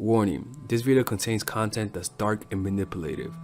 Warning, this video contains content that's dark and manipulative.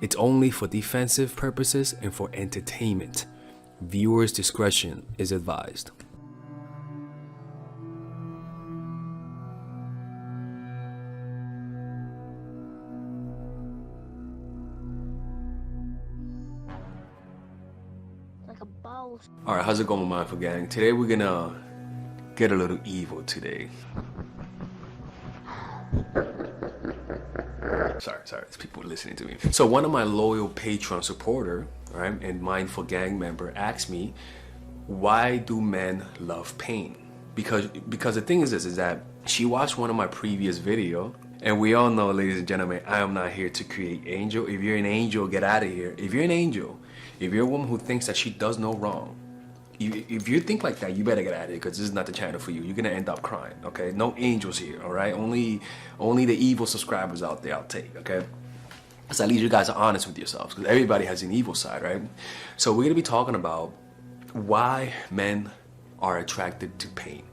It's only for defensive purposes and for entertainment. Viewers' discretion is advised. Like a boss. Alright, how's it going, my mindful gang? Today we're gonna get a little evil today. Sorry, there's people listening to me. So one of my loyal Patreon supporter, right, and mindful gang member asked me, why do men love pain? Because the thing is this, is that she watched one of my previous video, and we all know, ladies and gentlemen, I am not here to create angel. If you're an angel, get out of here. If you're an angel, if you're a woman who thinks that she does no wrong, if you think like that, you better get out of here, because this is not the channel for you. You're gonna end up crying, okay? No angels here, all right? Only the evil subscribers out there I'll take, okay? So at least you guys are honest with yourselves, because everybody has an evil side, right? So we're gonna be talking about why men are attracted to pain,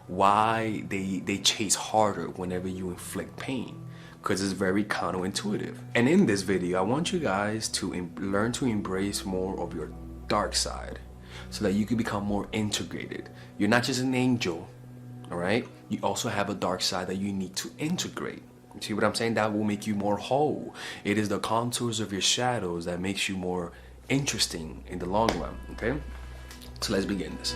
why they chase harder whenever you inflict pain, because it's very counterintuitive. And in this video, I want you guys to learn to embrace more of your dark side, so that you can become more integrated. You're not just an angel, all right? You also have a dark side that you need to integrate. You see what I'm saying? That will make you more whole. It is the contours of your shadows that makes you more interesting in the long run, okay? So let's begin this.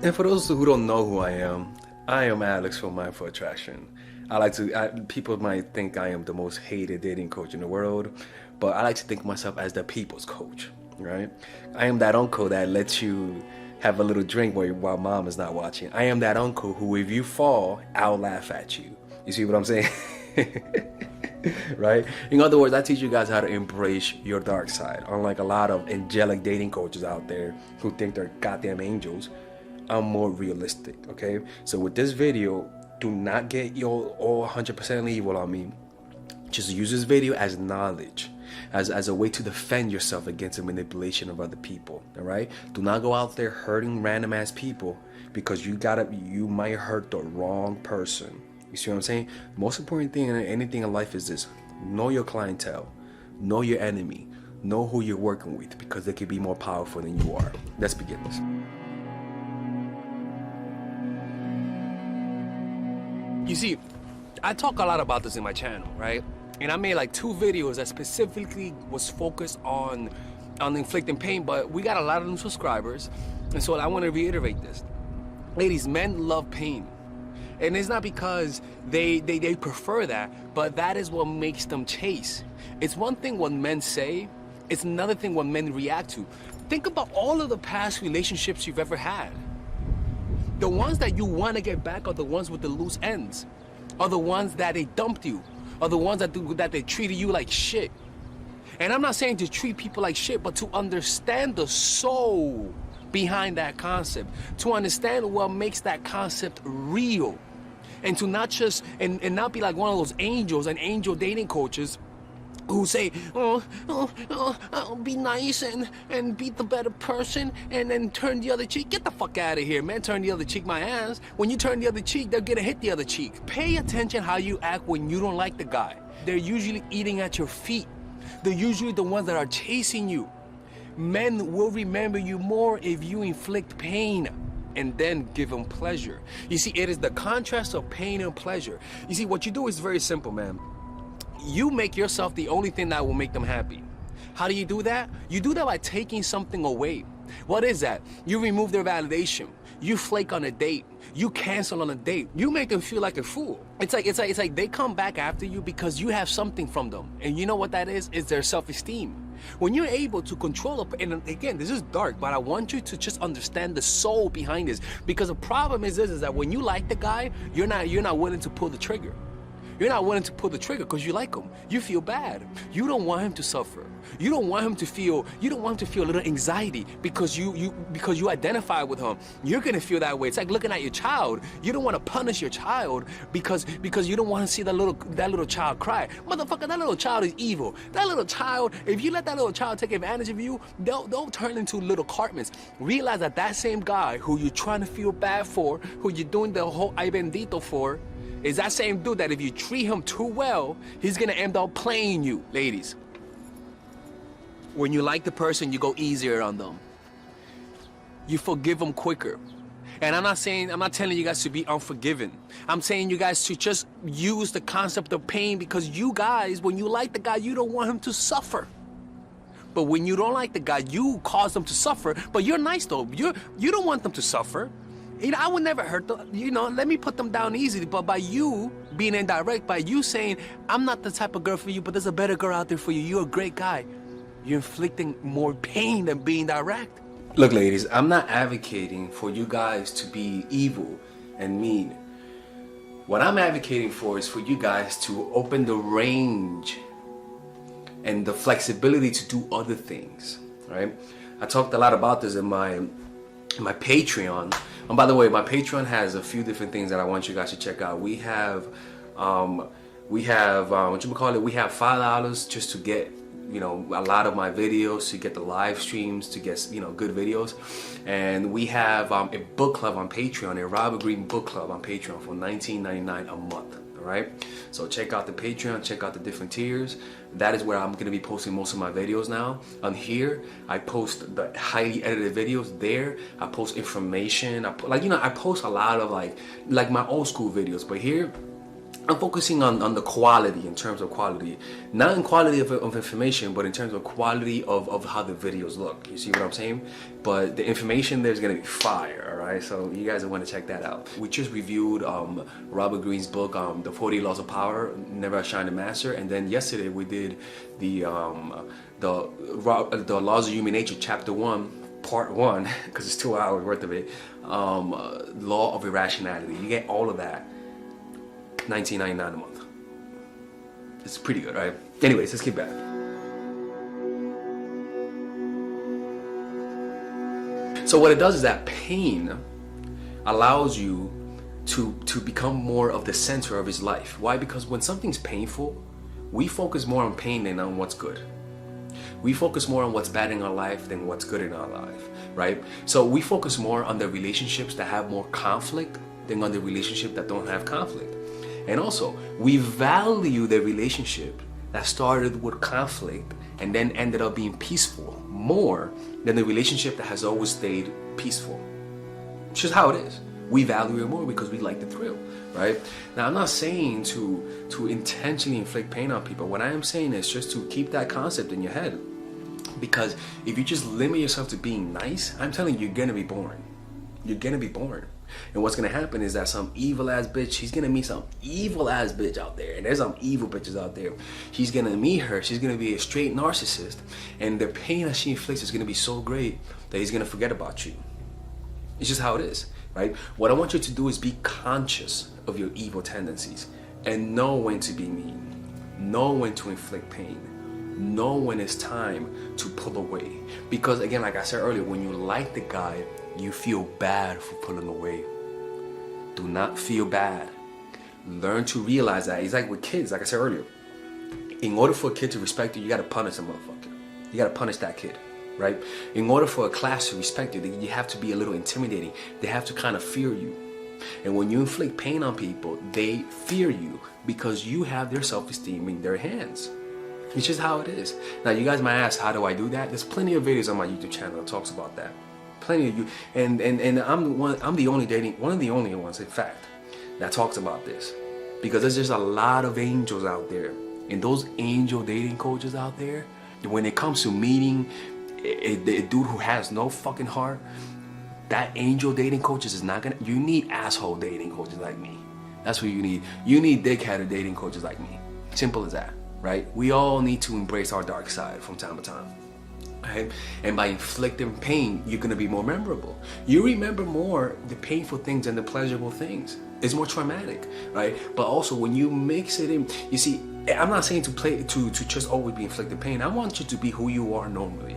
And for those who don't know who I am Alex from Mindful Attraction. People might think I am the most hated dating coach in the world, but I like to think of myself as the people's coach, right? I am that uncle that lets you have a little drink while mom is not watching. I am that uncle who, if you fall, I'll laugh at you. You see what I'm saying? Right? In other words, I teach you guys how to embrace your dark side. Unlike a lot of angelic dating coaches out there who think they're goddamn angels, I'm more realistic, okay? So with this video, do not get your all 100% evil on me. Just use this video as knowledge, as a way to defend yourself against the manipulation of other people, all right? Do not go out there hurting random ass people, because you might hurt the wrong person. You see what I'm saying? The most important thing in anything in life is this: know your clientele, know your enemy, know who you're working with, because they can be more powerful than you are. Let's begin this. You see, I talk a lot about this in my channel, right? And I made like 2 videos that specifically was focused on inflicting pain, but we got a lot of new subscribers, and so I want to reiterate this. Ladies, men love pain. And it's not because they prefer that, but that is what makes them chase. It's one thing what men say, it's another thing what men react to. Think about all of the past relationships you've ever had. The ones that you want to get back are the ones with the loose ends, are the ones that they dumped you, are the ones that they treated you like shit. And I'm not saying to treat people like shit, but to understand the soul behind that concept, to understand what makes that concept real, and to not just and not be like one of those angels and angel dating coaches who say, I'll be nice and be the better person, and then turn the other cheek. Get the fuck out of here, man. Turn the other cheek, my ass. When you turn the other cheek, they're gonna hit the other cheek. Pay attention how you act when you don't like the guy. They're usually eating at your feet. They're usually the ones that are chasing you. Men will remember you more if you inflict pain and then give them pleasure. You see, it is the contrast of pain and pleasure. You see, what you do is very simple, man. You make yourself the only thing that will make them happy. How do you do that? You do that by taking something away. What is that? You remove their validation. You flake on a date. You cancel on a date. You make them feel like a fool. It's like they come back after you because you have something from them. And you know what that is? It's their self-esteem. When you're able to control it, and again, this is dark, but I want you to just understand the soul behind this. Because the problem is this, is that when you like the guy, you're not willing to pull the trigger. You're not willing to pull the trigger because you like him. You feel bad. You don't want him to suffer. You don't want him to feel, a little anxiety because you identify with him. You're gonna feel that way. It's like looking at your child. You don't want to punish your child because you don't want to see that little child cry. Motherfucker, that little child is evil. That little child, if you let that little child take advantage of you, they'll turn into little Cartmans. Realize that same guy who you're trying to feel bad for, who you're doing the whole ay bendito for, is that same dude that if you treat him too well, he's gonna end up playing you. Ladies, when you like the person, you go easier on them. You forgive them quicker. And I'm not telling you guys to be unforgiving. I'm saying you guys to just use the concept of pain, because you guys, when you like the guy, you don't want him to suffer. But when you don't like the guy, you cause them to suffer. But you're nice though. You don't want them to suffer. You know, I would never hurt them. You know, let me put them down easily. But by you being indirect, by you saying, I'm not the type of girl for you, but there's a better girl out there for you. You're a great guy. You're inflicting more pain than being direct. Look, ladies, I'm not advocating for you guys to be evil and mean. What I'm advocating for is for you guys to open the range and the flexibility to do other things, right? I talked a lot about this in my Patreon. And by the way, my Patreon has a few different things that I want you guys to check out. We have $5 just to get, you know, a lot of my videos, to get the live streams, to get, you know, good videos. And we have a book club on Patreon, a Robert Greene book club on Patreon for $19.99 a month. All right, so check out the Patreon, check out the different tiers. That is where I'm going to be posting most of my videos now. On here, I post the highly edited videos. There, I post information. I post a lot of like my old school videos. But here, I'm focusing on the quality, in terms of quality, not in quality of information, but in terms of quality of how the videos look. You see what I'm saying? But the information there's gonna be fire, all right? So you guys want to check that out. We just reviewed Robert Greene's book, The 40 Laws of Power, Never Outshine the Master, and then yesterday we did the Laws of Human Nature, Chapter 1, Part 1, because it's 2 hours worth of it. Law of Irrationality. You get all of that. $19.99 a month. It's pretty good, right? Anyways, let's get back. So what it does is that pain allows you to become more of the center of his life. Why? Because when something's painful, we focus more on pain than on what's good. We focus more on what's bad in our life than what's good in our life, right? So we focus more on the relationships that have more conflict than on the relationship that don't have conflict. And also, we value the relationship that started with conflict and then ended up being peaceful more than the relationship that has always stayed peaceful. It's just how it is. We value it more because we like the thrill, right? Now, I'm not saying to intentionally inflict pain on people. What I am saying is just to keep that concept in your head. Because if you just limit yourself to being nice, I'm telling you, you're gonna be boring. You're gonna be boring. And what's gonna happen is that some evil ass bitch, he's gonna meet some evil ass bitch out there. And there's some evil bitches out there. He's gonna meet her, she's gonna be a straight narcissist. And the pain that she inflicts is gonna be so great that he's gonna forget about you. It's just how it is, right? What I want you to do is be conscious of your evil tendencies and know when to be mean, know when to inflict pain, know when it's time to pull away. Because again, like I said earlier, when you like the guy, you feel bad for pulling away. Do not feel bad. Learn to realize that. It's like with kids, like I said earlier. In order for a kid to respect you, you gotta punish a motherfucker. You gotta punish that kid, right? In order for a class to respect you, you have to be a little intimidating. They have to kind of fear you. And when you inflict pain on people, they fear you because you have their self-esteem in their hands. It's just how it is. Now, you guys might ask, how do I do that? There's plenty of videos on my YouTube channel that talks about that. Plenty of you, and I'm one of the only ones, in fact, that talks about this, because there's just a lot of angels out there, and those angel dating coaches out there, when it comes to meeting a dude who has no fucking heart, that angel dating coaches is not gonna. You need asshole dating coaches like me. That's what you need. You need dickheaded dating coaches like me. Simple as that, right? We all need to embrace our dark side from time to time. right? And by inflicting pain, you're gonna be more memorable. You remember more the painful things than the pleasurable things. It's more traumatic, right? But also when you mix it in, you see, I'm not saying to just always be inflicting pain. I want you to be who you are normally.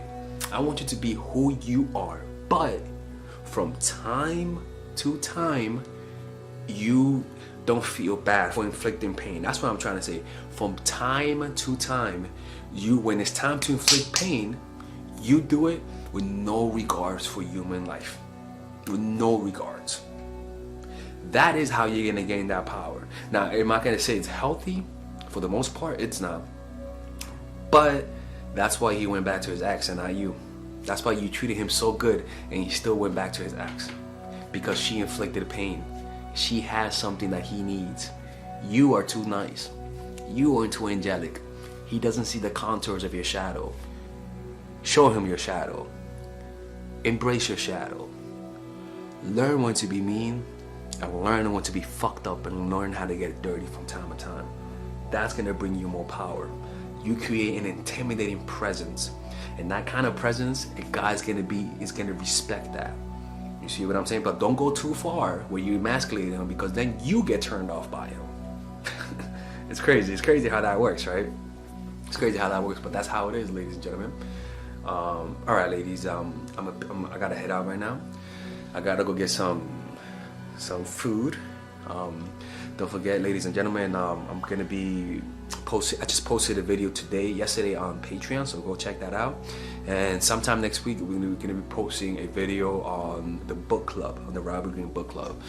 I want you to be who you are. But from time to time, you don't feel bad for inflicting pain. That's what I'm trying to say. From time to time, when it's time to inflict pain, you do it with no regards for human life. With no regards. That is how you're gonna gain that power. Now, am I gonna say it's healthy? For the most part, it's not. But that's why he went back to his ex and not you. That's why you treated him so good and he still went back to his ex. Because she inflicted pain. She has something that he needs. You are too nice. You are too angelic. He doesn't see the contours of your shadow. Show him your shadow. Embrace your shadow. Learn when to be mean and learn when to be fucked up and learn how to get dirty from time to time. That's gonna bring you more power. You create an intimidating presence. And that kind of presence, a guy's is gonna respect that. You see what I'm saying? But don't go too far where you emasculate him, because then you get turned off by him. It's crazy. It's crazy how that works, right? It's crazy how that works, but that's how it is, ladies and gentlemen. All right, ladies. I gotta head out right now. I gotta go get some food. Don't forget, ladies and gentlemen, I'm gonna be posting. I just posted a video yesterday on Patreon, so go check that out. And sometime next week, we're gonna be posting a video on the book club, on the Robert Greene book club.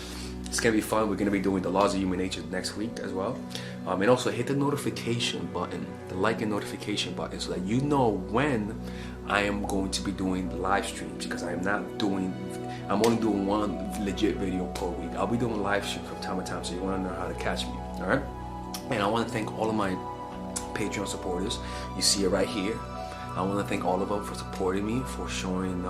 It's gonna be fun. We're gonna be doing the laws of human nature next week as well. And also hit the notification button, the like and notification button, so that you know when I am going to be doing live streams, because I'm only doing one legit video per week. I'll be doing live streams from time to time, so you want to know how to catch me, all right? And I want to thank all of my Patreon supporters. You see it right here. I want to thank all of them for supporting me, for showing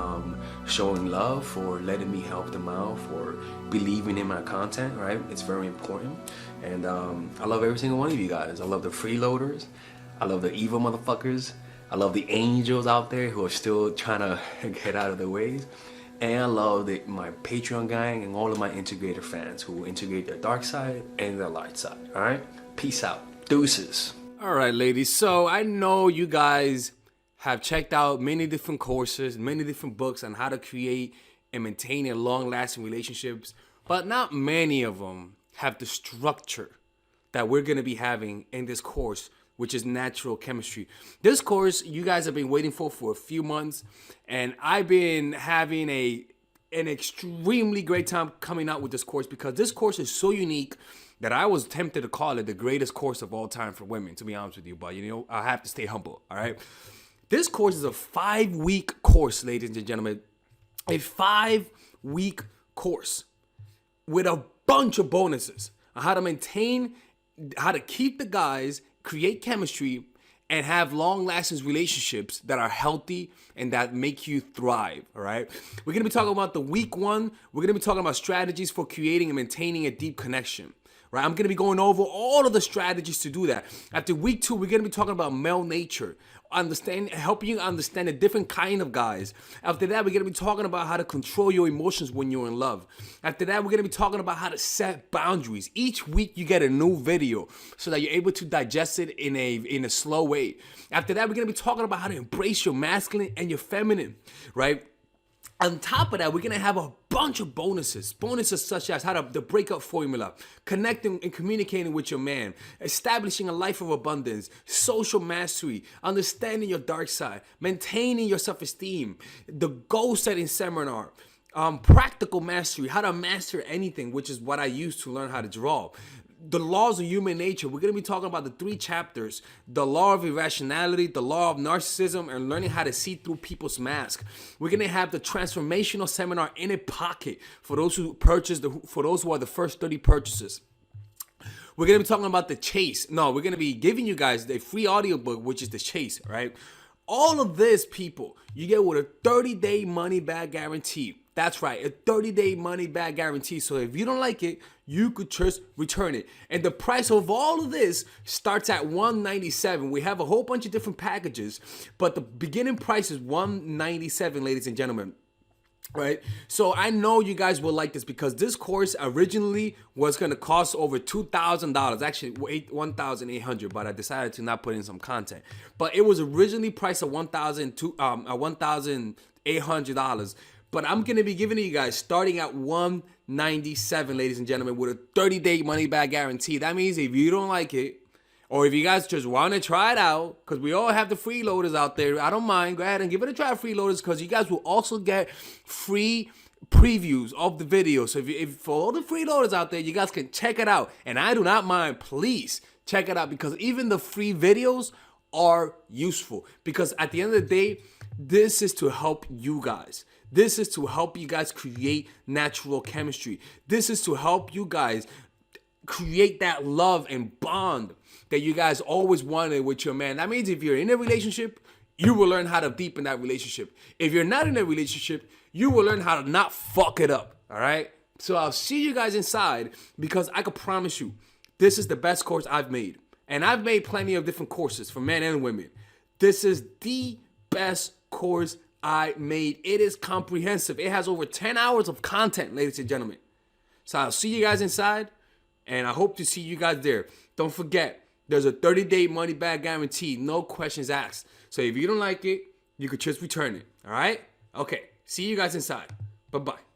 love, for letting me help them out, for believing in my content, right? It's very important. And I love every single one of you guys. I love the freeloaders. I love the evil motherfuckers. I love the angels out there who are still trying to get out of their ways. And I love my Patreon gang and all of my integrator fans who integrate their dark side and their light side, all right? Peace out. Deuces. All right, ladies. So I know you guys have checked out many different courses, many different books on how to create and maintain a long-lasting relationships, but not many of them have the structure that we're going to be having in this course, which is natural chemistry. This course you guys have been waiting for a few months, and I've been having an extremely great time coming out with this course, because this course is so unique that I was tempted to call it the greatest course of all time for women, to be honest with you. But, I have to stay humble, all right? This course is a 5-week course, ladies and gentlemen. A 5-week course with a bunch of bonuses on how to maintain, how to keep the guys, create chemistry, and have long-lasting relationships that are healthy and that make you thrive, all right? We're going to be talking about the week 1. We're going to be talking about strategies for creating and maintaining a deep connection, right? I'm going to be going over all of the strategies to do that. After week 2, we're going to be talking about male nature, helping you understand a different kind of guys. After that, we're going to be talking about how to control your emotions when you're in love. After that, we're going to be talking about how to set boundaries. Each week, you get a new video so that you're able to digest it in a slow way. After that, we're going to be talking about how to embrace your masculine and your feminine, right? On top of that, we're going to have a bunch of bonuses such as how the breakup formula, connecting and communicating with your man, establishing a life of abundance, social mastery, understanding your dark side, maintaining your self-esteem, the goal setting seminar, practical mastery, how to master anything, which is what I use to learn how to draw. The laws of human nature. We're going to be talking about the 3 chapters: the law of irrationality, the law of narcissism, and learning how to see through people's masks. We're going to have the transformational seminar in a pocket for those who for those who are the first 30 purchases. We're going to be talking about the chase. No, we're going to be giving you guys the free audiobook, which is the chase, right? All of this, people, you get with a 30-day money back guarantee. That's right, a 30-day money-back guarantee. So if you don't like it, you could just return it. And the price of all of this starts at $197. We have a whole bunch of different packages, but the beginning price is $197, ladies and gentlemen. Right, so I know you guys will like this because this course originally was gonna cost over $2,000, actually $1,800, but I decided to not put in some content. But it was originally priced at $1,800. But I'm gonna be giving it you guys starting at $197, ladies and gentlemen, with a 30-day money-back guarantee. That means if you don't like it, or if you guys just want to try it out, because we all have the freeloaders out there, I don't mind. Go ahead and give it a try, freeloaders, because you guys will also get free previews of the video. So if for all the freeloaders out there, you guys can check it out. And I do not mind. Please check it out, because even the free videos are useful. Because at the end of the day, this is to help you guys. This is to help you guys create natural chemistry. This is to help you guys create that love and bond that you guys always wanted with your man. That means if you're in a relationship, you will learn how to deepen that relationship. If you're not in a relationship, you will learn how to not fuck it up, all right? So I'll see you guys inside, because I can promise you, this is the best course I've made. And I've made plenty of different courses for men and women. This is the best course I made. It is comprehensive. It has over 10 hours of content, ladies and gentlemen. So I'll see you guys inside, and I hope to see you guys there. Don't forget, there's a 30-day money-back guarantee, no questions asked. So if you don't like it, you could just return it, all right? Okay, see you guys inside. Bye-bye.